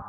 Hi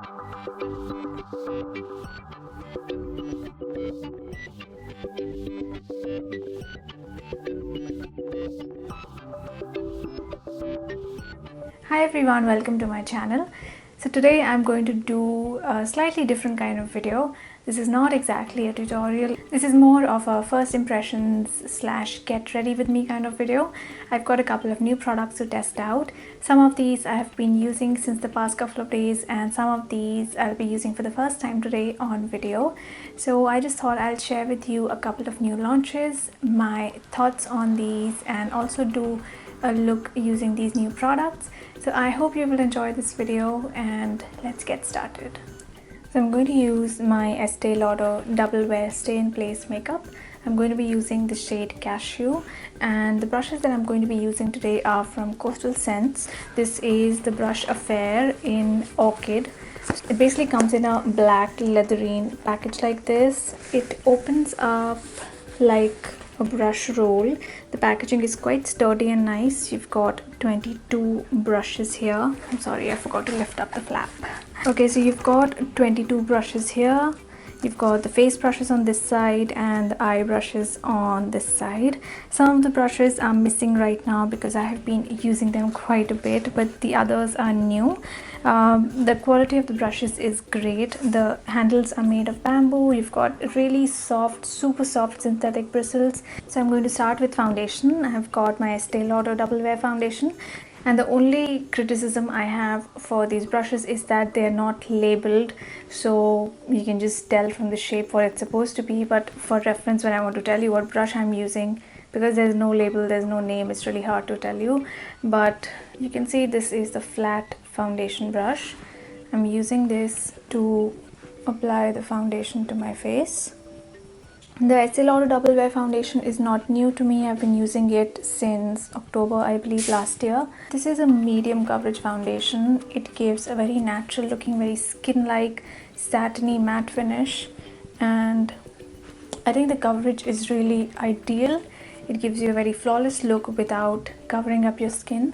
everyone, welcome to my channel. So today I'm going to do a slightly different kind of video. This is not exactly a tutorial. This is more of a first impressions / get ready with me kind of video. I've got a couple of new products to test out. Some of these I have been using since the past couple of days, and some of these I'll be using for the first time today on video. So I just thought I'll share with you a couple of new launches, my thoughts on these, and also do a look using these new products. So I hope you will enjoy this video, and let's get started. So I'm going to use my Estee Lauder Double Wear Stay in Place makeup. I'm going to be using the shade Cashew, and the brushes that I'm going to be using today are from Coastal Scents. This is the brush Affair in Orchid. It basically comes in a black leatherine package like this. It opens up like a brush roll. The packaging is quite sturdy and nice. You've got 22 brushes here. I'm sorry, I forgot to lift up the flap. Okay, so you've got 22 brushes here. You've got the face brushes on this side and the eye brushes on this side. Some of the brushes are missing right now because I have been using them quite a bit, but the others are new. The quality of the brushes is great. The handles are made of bamboo. You've got really soft, super soft synthetic bristles. So I'm going to start with foundation. I've got my Estee Lauder Double Wear foundation. And the only criticism I have for these brushes is that they're not labeled, so you can just tell from the shape what it's supposed to be. But for reference, when I want to tell you what brush I'm using, because there's no label, there's no name, it's really hard to tell you. But you can see this is the flat foundation brush. I'm using this to apply the foundation to my face. The Estee Lauder Double Wear foundation is not new to me. I've been using it since October, I believe, last year. This is a medium coverage foundation. It gives a very natural looking, very skin-like, satiny matte finish, and I think the coverage is really ideal. It gives you a very flawless look without covering up your skin.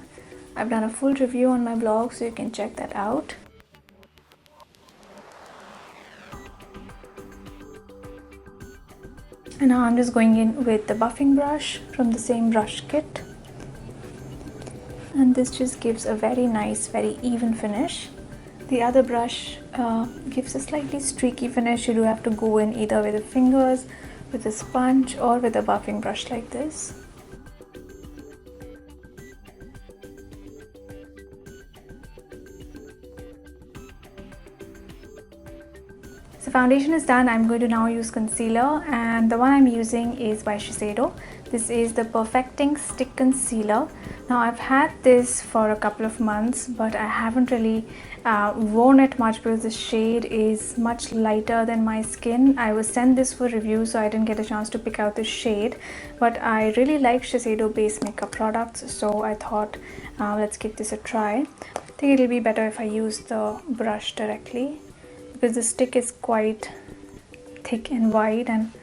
I've done a full review on my blog, so you can check that out. And now I'm just going in with the buffing brush from the same brush kit. And this just gives a very nice, very even finish. The other brush gives a slightly streaky finish. You do have to go in either with the fingers, with a sponge, or with a buffing brush like this. So foundation is done. I'm going to now use concealer, and the one I'm using is by Shiseido. This is the Perfecting Stick Concealer. Now I've had this for a couple of months, but I haven't really worn it much because the shade is much lighter than my skin. I was sent this for review, so I didn't get a chance to pick out the shade, but I really like Shiseido base makeup products, so I thought let's give this a try. I think it'll be better if I use the brush directly, because the stick is quite thick and wide and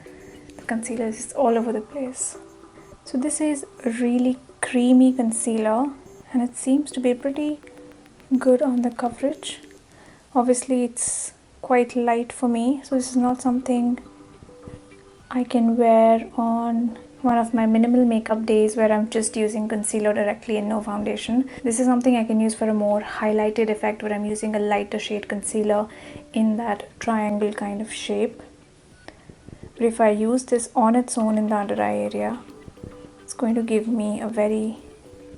the concealer is all over the place. So this is a really creamy concealer, and it seems to be pretty good on the coverage. Obviously it's quite light for me, so this is not something I can wear on one of my minimal makeup days where I'm just using concealer directly and no foundation. This is something I can use for a more highlighted effect where I'm using a lighter shade concealer in that triangle kind of shape. But if I use this on its own in the under eye area, it's going to give me a very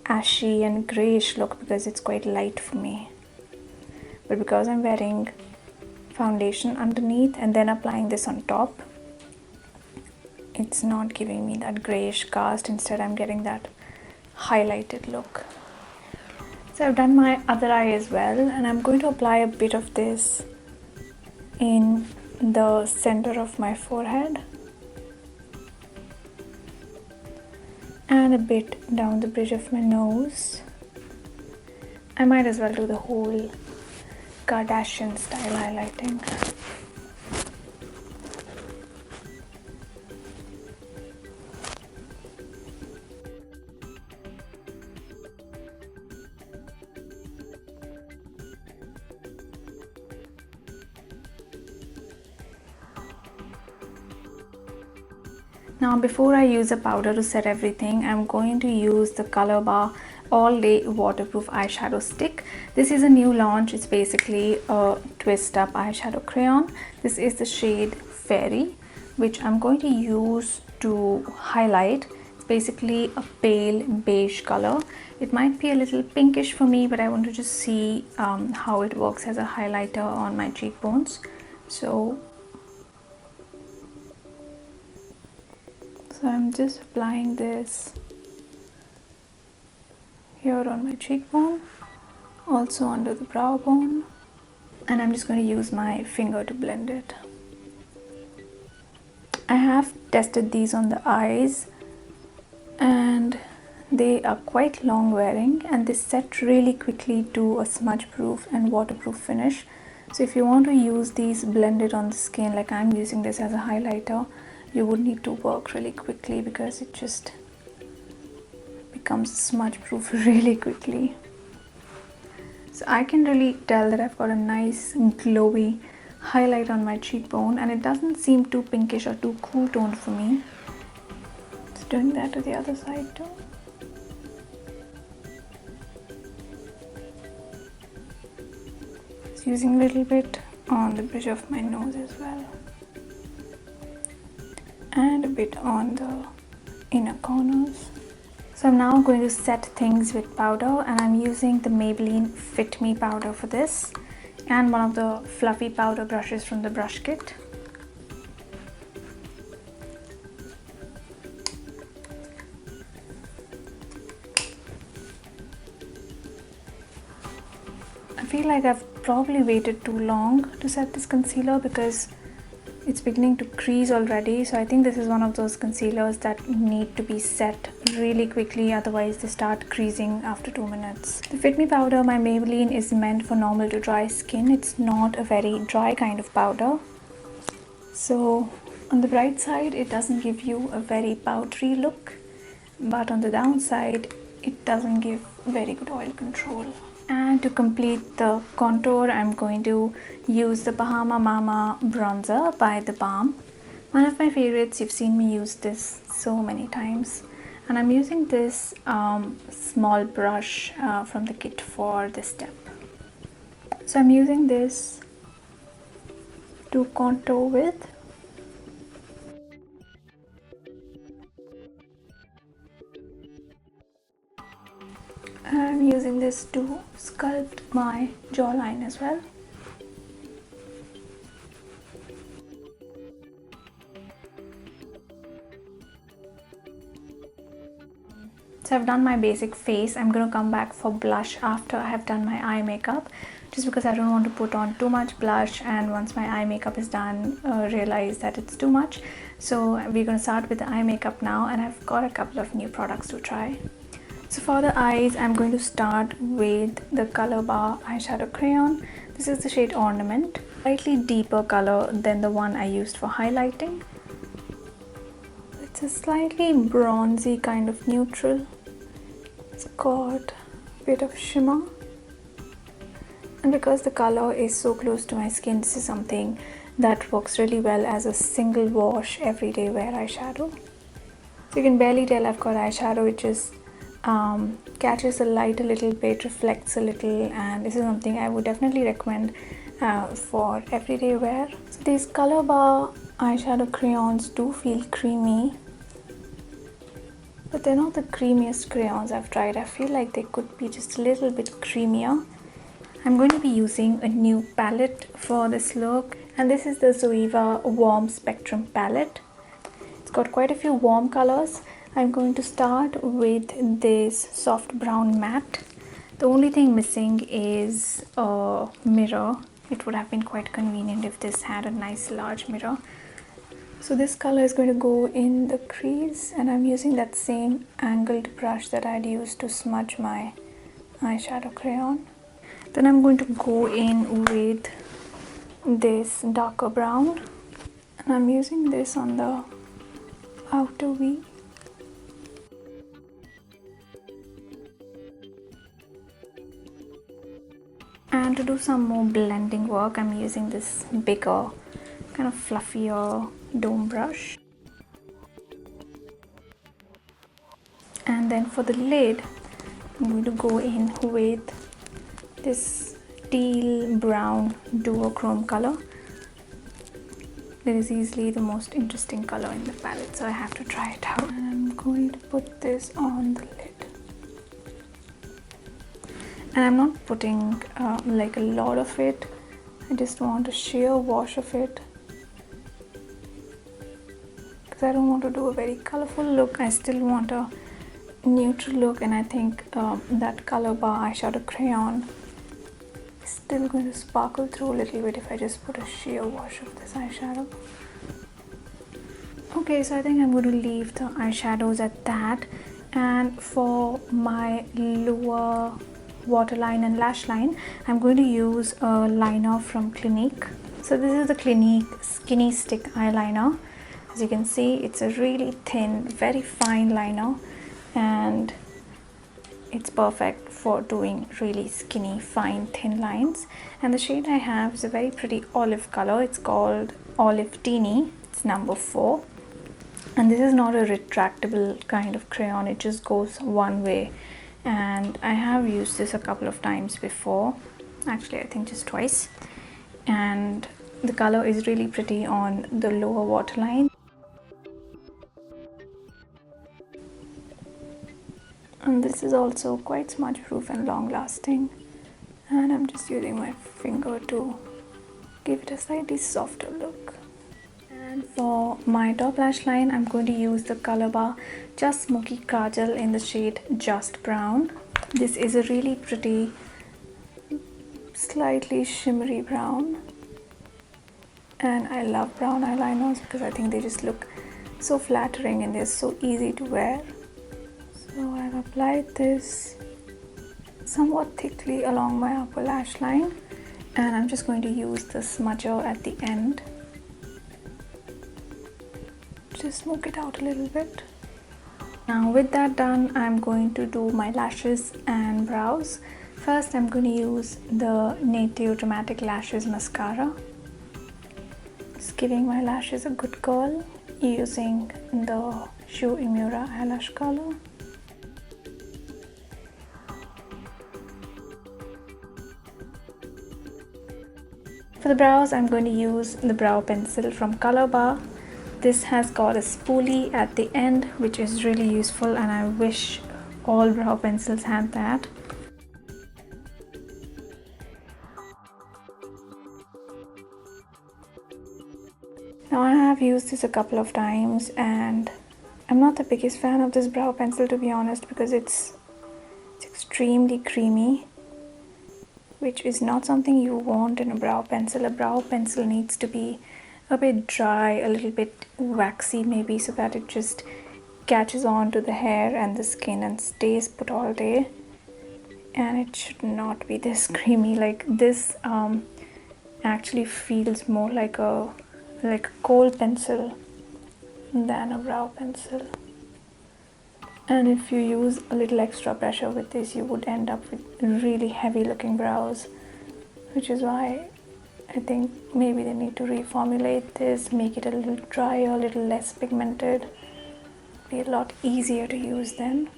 ashy and grayish look because it's quite light for me. But because I'm wearing foundation underneath and then applying this on top, it's not giving me that grayish cast. Instead, I'm getting that highlighted look. So I've done my other eye as well, and I'm going to apply a bit of this in the center of my forehead and a bit down the bridge of my nose. I might as well do the whole Kardashian style highlighting. Now before I use a powder to set everything, I'm going to use the Colorbar All Day Waterproof Eyeshadow Stick. This is a new launch. It's basically a twist up eyeshadow crayon. This is the shade Fairy, which I'm going to use to highlight. It's basically a pale beige color. It might be a little pinkish for me, but I want to just see how it works as a highlighter on my cheekbones. So I'm just applying this here on my cheekbone, also under the brow bone, and I'm just going to use my finger to blend it. I have tested these on the eyes and they are quite long wearing, and they set really quickly to a smudge proof and waterproof finish. So if you want to use these blended on the skin, like I'm using this as a highlighter, you would need to work really quickly because it just becomes smudge proof really quickly. So I can really tell that I've got a nice glowy highlight on my cheekbone, and it doesn't seem too pinkish or too cool toned for me. Just doing that to the other side too. Just using a little bit on the bridge of my nose as well, and a bit on the inner corners. So I'm now going to set things with powder, and I'm using the Maybelline Fit Me powder for this, and one of the fluffy powder brushes from the brush kit. I feel like I've probably waited too long to set this concealer because it's beginning to crease already. So I think this is one of those concealers that need to be set really quickly, otherwise they start creasing after 2 minutes. The Fit Me powder, my Maybelline, is meant for normal to dry skin. It's not a very dry kind of powder. So on the bright side, it doesn't give you a very powdery look, but on the downside, it doesn't give very good oil control. And to complete the contour, I'm going to use the Bahama Mama Bronzer by theBalm. One of my favorites. You've seen me use this so many times. And I'm using this small brush from the kit for this step. So I'm using this to contour with. I'm using this to sculpt my jawline as well. So I've done my basic face. I'm going to come back for blush after I have done my eye makeup, just because I don't want to put on too much blush, and once my eye makeup is done, realize that it's too much. So we're going to start with the eye makeup now, and I've got a couple of new products to try. So for the eyes, I'm going to start with the Colorbar eyeshadow crayon. This is the shade Ornament, slightly deeper color than the one I used for highlighting. It's a slightly bronzy kind of neutral. It's got a bit of shimmer, and because the color is so close to my skin, this is something that works really well as a single wash everyday wear eyeshadow. So you can barely tell I've got eyeshadow. It just catches the light a little bit, reflects a little, and this is something I would definitely recommend for everyday wear. So these Colorbar eyeshadow crayons do feel creamy, but they're not the creamiest crayons I've tried. I feel like they could be just a little bit creamier. I'm going to be using a new palette for this look, and this is the Zoeva Warm Spectrum palette. It's got quite a few warm colors. I'm going to start with this soft brown matte. The only thing missing is a mirror. It would have been quite convenient if this had a nice large mirror. So this color is going to go in the crease, and I'm using that same angled brush that I'd used to smudge my eyeshadow crayon. Then I'm going to go in with this darker brown, and I'm using this on the outer V. And to do some more blending work, I'm using this bigger, kind of fluffier dome brush. And then for the lid, I'm going to go in with this teal brown duochrome color. It is easily the most interesting color in the palette, so I have to try it out. And I'm going to put this on the lid. And I'm not putting like a lot of it. I just want a sheer wash of it, because I don't want to do a very colorful look. I still want a neutral look, and I think that Colorbar eyeshadow crayon is still going to sparkle through a little bit if I just put a sheer wash of this eyeshadow. Okay, so I think I'm going to leave the eyeshadows at that. And for my lower waterline and lash line, I'm going to use a liner from Clinique. So this is the Clinique Skinny Stick eyeliner. As you can see, it's a really thin, very fine liner, and it's perfect for doing really skinny, fine, thin lines. And the shade I have is a very pretty olive color. It's called Olive-tini. It's number 4. And this is not a retractable kind of crayon. It just goes one way. And I have used this a couple of times before. Actually, I think just twice. And the color is really pretty on the lower waterline. And this is also quite smudge proof and long lasting. And I'm just using my finger to give it a slightly softer look. And for my top lash line, I'm going to use the Colorbar Just Smoky Kajal in the shade Just Brown. This is a really pretty, slightly shimmery brown. And I love brown eyeliners because I think they just look so flattering and they're so easy to wear. So I've applied this somewhat thickly along my upper lash line, and I'm just going to use the smudger at the end. Just smoke it out a little bit. Now with that done, I'm going to do my lashes and brows. First, I'm going to use the NATIO Dramatic Lashes Mascara. Just giving my lashes a good curl using the Shu Imura eyelash curler. For the brows, I'm going to use the brow pencil from Colorbar. This has got a spoolie at the end, which is really useful, and I wish all brow pencils had that. Now I have used this a couple of times, and I'm not the biggest fan of this brow pencil, to be honest, because it's extremely creamy, which is not something you want in a brow pencil. A brow pencil needs to be a bit dry, a little bit waxy maybe, so that it just catches on to the hair and the skin and stays put all day. And it should not be this creamy. Like this actually feels more like a kohl pencil than a brow pencil. And if you use a little extra pressure with this, you would end up with really heavy looking brows, which is why I think maybe they need to reformulate this, make it a little drier, a little less pigmented, be a lot easier to use then.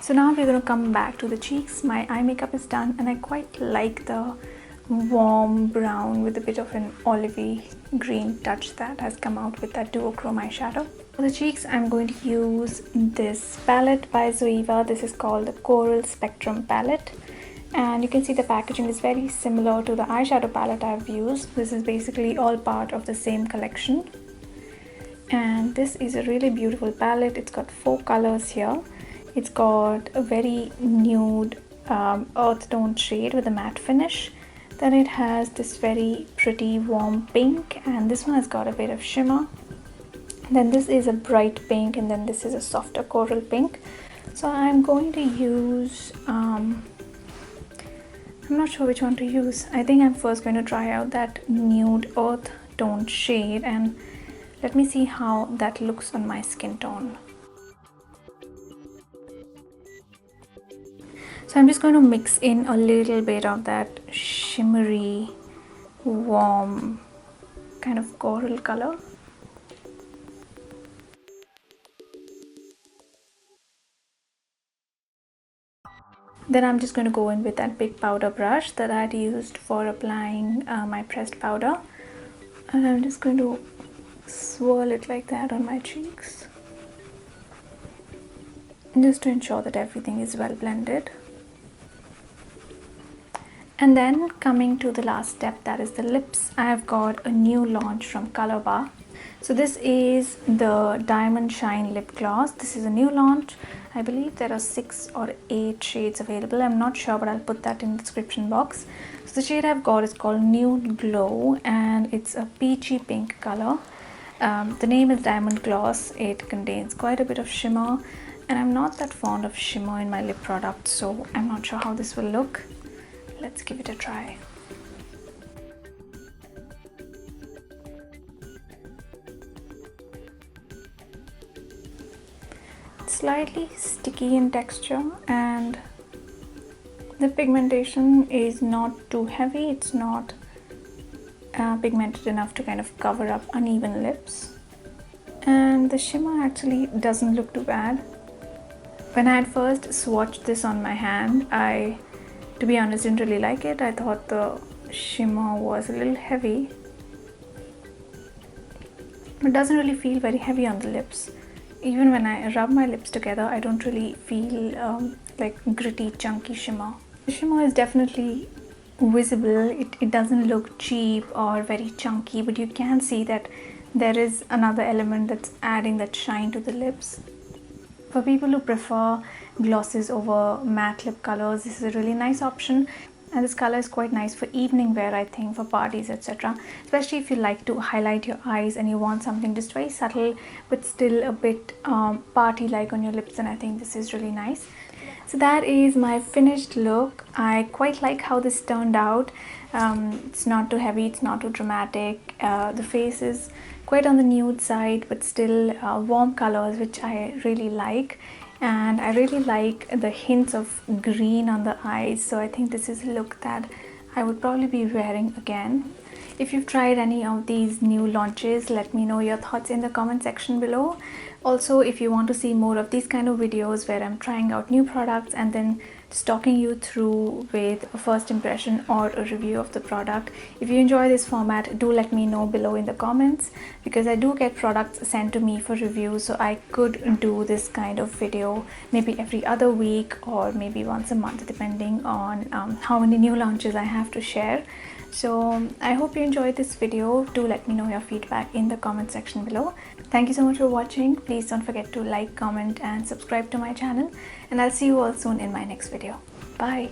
So now we're going to come back to the cheeks. My eye makeup is done, and I quite like the warm brown with a bit of an olivey green touch that has come out with that duochrome eyeshadow. For the cheeks, I'm going to use this palette by Zoeva. This is called the Coral Spectrum palette, and you can see the packaging is very similar to the eyeshadow palette I've used. This is basically all part of the same collection, and this is a really beautiful palette. It's got 4 colors here. It's got a very nude earth tone shade with a matte finish. Then it has this very pretty warm pink, and this one has got a bit of shimmer. Then this is a bright pink, and then this is a softer coral pink. So I'm going to use, I'm not sure which one to use. I think I'm first going to try out that nude earth tone shade, and let me see how that looks on my skin tone. So I'm just going to mix in a little bit of that shimmery, warm kind of coral color. Then I'm just going to go in with that big powder brush that I had used for applying my pressed powder, and I'm just going to swirl it like that on my cheeks, just to ensure that everything is well blended. And then coming to the last step, that is the lips, I have got a new launch from Colorbar. So this is the Diamond Shine Lip Gloss. This is a new launch. I believe there are 6 or 8 shades available. I'm not sure, but I'll put that in the description box. So the shade I've got is called Nude Glow, and it's a peachy pink color. The name is Diamond Gloss. It contains quite a bit of shimmer, and I'm not that fond of shimmer in my lip products, so I'm not sure how this will look. Let's give it a try. It's slightly sticky in texture, and the pigmentation is not too heavy. It's not pigmented enough to kind of cover up uneven lips, and the shimmer actually doesn't look too bad. When I had first swatched this on my hand, I, to be honest, didn't really like it. I thought the shimmer was a little heavy. It doesn't really feel very heavy on the lips. Even when I rub my lips together, I don't really feel like gritty, chunky shimmer. The shimmer is definitely visible. It doesn't look cheap or very chunky, but you can see that there is another element that's adding that shine to the lips. For people who prefer glosses over matte lip colors, this is a really nice option, and this color is quite nice for evening wear, I think, for parties, etc. Especially if you like to highlight your eyes and you want something just very subtle but still a bit party-like on your lips, and I think this is really nice. So that is my finished look. I quite like how this turned out. It's not too heavy, it's not too dramatic. The face is quite on the nude side, but still warm colors, which I really like. And I really like the hints of green on the eyes, so I think this is a look that I would probably be wearing again. If you've tried any of these new launches, let me know your thoughts in the comment section below. Also, if you want to see more of these kind of videos where I'm trying out new products and then just talking you through with a first impression or a review of the product, if you enjoy this format, do let me know below in the comments, because I do get products sent to me for review, so I could do this kind of video maybe every other week or maybe once a month, depending on how many new launches I have to share. So I hope you enjoyed this video. Do let me know your feedback in the comment section below. Thank you so much for watching. Please don't forget to like, comment and subscribe to my channel, and I'll see you all soon in my next video. Bye.